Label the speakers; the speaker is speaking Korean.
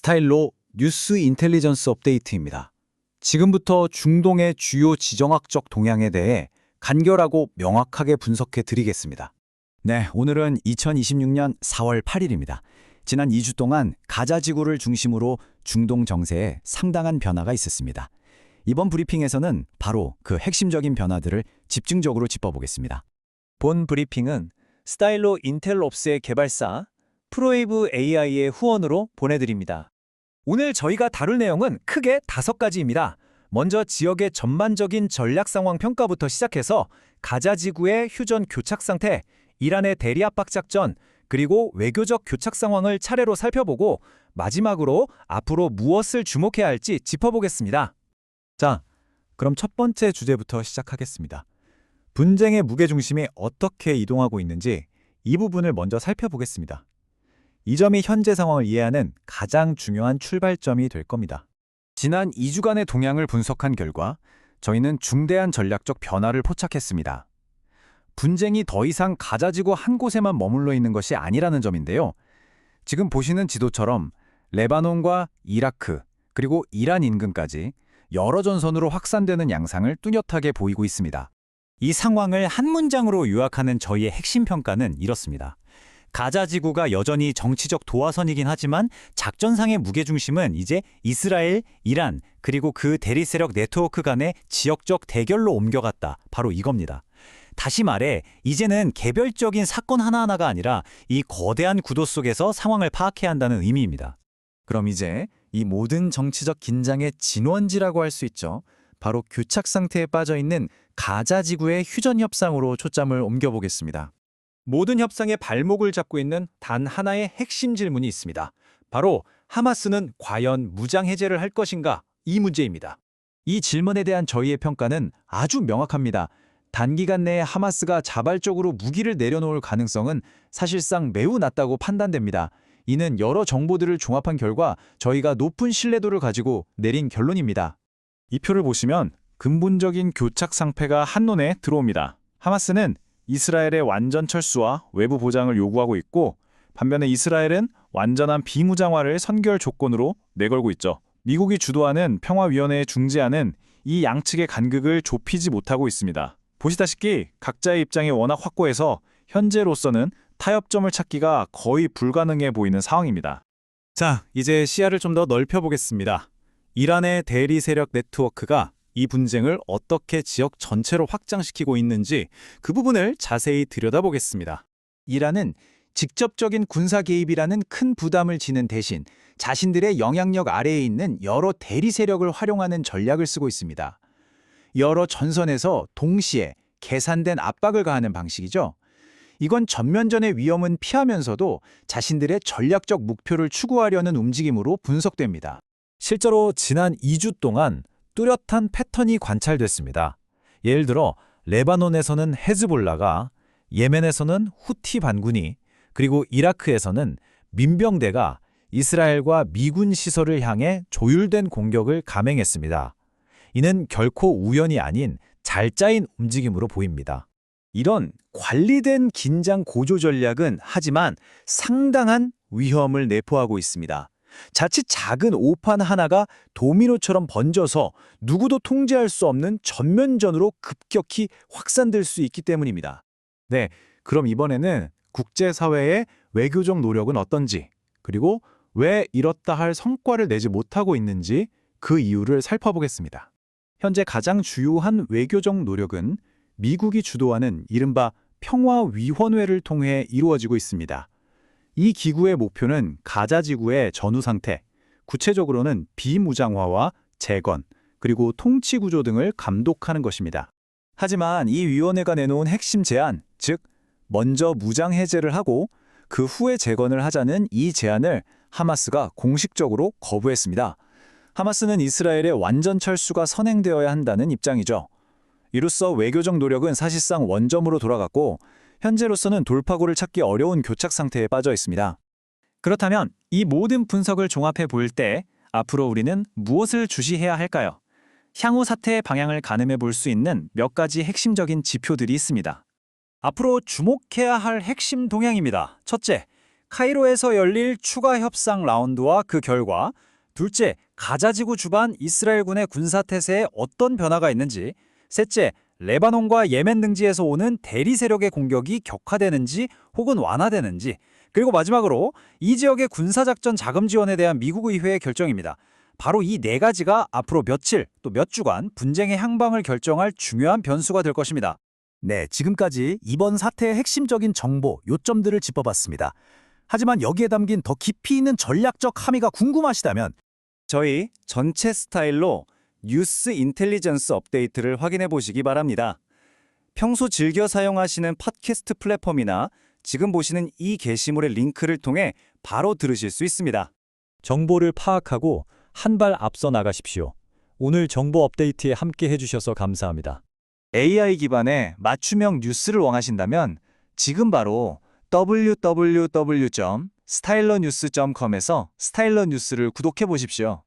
Speaker 1: 스타일로 뉴스 인텔리전스 업데이트입니다. 지금부터 중동의 주요 지정학적 동향에 대해 간결하고 명확하게 분석해 드리겠습니다. 네, 오늘은 2026년 4월 8일입니다. 지난 2주 동안 가자 지구를 중심으로 중동 정세에 상당한 변화가 있었습니다. 이번 브리핑에서는 바로 그 핵심적인 변화들을 집중적으로 짚어보겠습니다.
Speaker 2: 본 브리핑은 스타일로 인텔옵스의 개발사 프로웨이브 AI의 후원으로 보내드립니다. 오늘 저희가 다룰 내용은 크게 5가지입니다. 먼저 지역의 전반적인 전략 상황 평가부터 시작해서 가자 지구의 휴전 교착 상태, 이란의 대리 압박 작전, 그리고 외교적 교착 상황을 차례로 살펴보고 마지막으로 앞으로 무엇을 주목해야 할지 짚어보겠습니다.
Speaker 1: 자, 그럼 첫 번째 주제부터 시작하겠습니다. 분쟁의 무게중심이 어떻게 이동하고 있는지 이 부분을 먼저 살펴보겠습니다. 이 점이 현재 상황을 이해하는 가장 중요한 출발점이 될 겁니다. 지난 2주간의 동향을 분석한 결과 저희는 중대한 전략적 변화를 포착했습니다. 분쟁이 더 이상 가자지구 한 곳에만 머물러 있는 것이 아니라는 점인데요. 지금 보시는 지도처럼 레바논과 이라크, 그리고 이란 인근까지 여러 전선으로 확산되는 양상을 뚜렷하게 보이고 있습니다. 이 상황을 한 문장으로 요약하는 저희의 핵심 평가는 이렇습니다. 가자 지구가 여전히 정치적 도화선이긴 하지만 작전상의 무게중심은 이제 이스라엘, 이란, 그리고 그 대리 세력 네트워크 간의 지역적 대결로 옮겨갔다. 바로 이겁니다. 다시 말해 이제는 개별적인 사건 하나하나가 아니라 이 거대한 구도 속에서 상황을 파악해야 한다는 의미입니다. 그럼 이제 이 모든 정치적 긴장의 진원지라고 할 수 있죠. 바로 교착 상태에 빠져 있는 가자 지구의 휴전 협상으로 초점을 옮겨보겠습니다.
Speaker 2: 모든 협상의 발목을 잡고 있는 단 하나의 핵심 질문이 있습니다. 바로 하마스는 과연 무장 해제를 할 것인가? 이 문제입니다.
Speaker 1: 이 질문에 대한 저희의 평가는 아주 명확합니다. 단기간 내에 하마스가 자발적으로 무기를 내려놓을 가능성은 사실상 매우 낮다고 판단됩니다. 이는 여러 정보들을 종합한 결과 저희가 높은 신뢰도를 가지고 내린 결론입니다. 이 표를 보시면 근본적인 교착 상태가 한눈에 들어옵니다. 하마스는 이스라엘의 완전 철수와 외부 보장을 요구하고 있고 반면에 이스라엘은 완전한 비무장화를 선결 조건으로 내걸고 있죠. 미국이 주도하는 평화위원회의 중재안은 이 양측의 간극을 좁히지 못하고 있습니다. 보시다시피 각자의 입장이 워낙 확고해서 현재로서는 타협점을 찾기가 거의 불가능해 보이는 상황입니다. 자, 이제 시야를 좀 더 넓혀보겠습니다. 이란의 대리 세력 네트워크가 이 분쟁을 어떻게 지역 전체로 확장시키고 있는지 그 부분을 자세히 들여다보겠습니다. 이란은 직접적인 군사 개입이라는 큰 부담을 지는 대신 자신들의 영향력 아래에 있는 여러 대리 세력을 활용하는 전략을 쓰고 있습니다. 여러 전선에서 동시에 계산된 압박을 가하는 방식이죠. 이건 전면전의 위험은 피하면서도 자신들의 전략적 목표를 추구하려는 움직임으로 분석됩니다. 실제로 지난 2주 동안 뚜렷한 패턴이 관찰됐습니다. 예를 들어 레바논에서는 헤즈볼라가, 예멘에서는 후티 반군이, 그리고 이라크에서는 민병대가 이스라엘과 미군 시설을 향해 조율된 공격을 감행했습니다. 이는 결코 우연이 아닌 잘 짜인 움직임으로 보입니다. 이런 관리된 긴장 고조 전략은 하지만 상당한 위험을 내포하고 있습니다. 자칫 작은 오판 하나가 도미노처럼 번져서 누구도 통제할 수 없는 전면전으로 급격히 확산될 수 있기 때문입니다. 네, 그럼 이번에는 국제사회의 외교적 노력은 어떤지, 그리고 왜 이렇다 할 성과를 내지 못하고 있는지 그 이유를 살펴보겠습니다. 현재 가장 주요한 외교적 노력은 미국이 주도하는 이른바 평화위원회를 통해 이루어지고 있습니다. 이 기구의 목표는 가자 지구의 전후 상태, 구체적으로는 비무장화와 재건, 그리고 통치 구조 등을 감독하는 것입니다. 하지만 이 위원회가 내놓은 핵심 제안, 즉 먼저 무장 해제를 하고 그 후에 재건을 하자는 이 제안을 하마스가 공식적으로 거부했습니다. 하마스는 이스라엘의 완전 철수가 선행되어야 한다는 입장이죠. 이로써 외교적 노력은 사실상 원점으로 돌아갔고 현재로서는 돌파구를 찾기 어려운 교착 상태에 빠져 있습니다. 그렇다면 이 모든 분석을 종합해 볼 때 앞으로 우리는 무엇을 주시해야 할까요? 향후 사태의 방향을 가늠해 볼 수 있는 몇 가지 핵심적인 지표들이 있습니다. 앞으로 주목해야 할 핵심 동향입니다. 첫째,
Speaker 2: 카이로에서 열릴 추가 협상 라운드와 그 결과, 둘째, 가자지구 주반 이스라엘군의 군사태세에 어떤 변화가 있는지, 셋째, 레바논과 예멘 등지에서 오는 대리 세력의 공격이 격화되는지 혹은 완화되는지, 그리고 마지막으로 이 지역의 군사작전 자금 지원에 대한 미국 의회의 결정입니다. 바로 이 네 가지가 앞으로 며칠 또 몇 주간 분쟁의 향방을 결정할 중요한 변수가 될 것입니다.
Speaker 3: 네, 지금까지 이번 사태의 핵심적인 정보, 요점들을 짚어봤습니다. 하지만 여기에 담긴 더 깊이 있는 전략적 함의가 궁금하시다면
Speaker 2: 저희 전체 스타일로 뉴스 인텔리전스 업데이트를 확인해 보시기 바랍니다. 평소 즐겨 사용하시는 팟캐스트 플랫폼이나 지금 보시는 이 게시물의 링크를 통해 바로 들으실 수 있습니다.
Speaker 4: 정보를 파악하고 한 발 앞서 나가십시오. 오늘 정보 업데이트에 함께 해주셔서 감사합니다.
Speaker 1: AI 기반의 맞춤형 뉴스를 원하신다면 지금 바로 www.stylernews.com에서 스타일러 뉴스를 구독해 보십시오.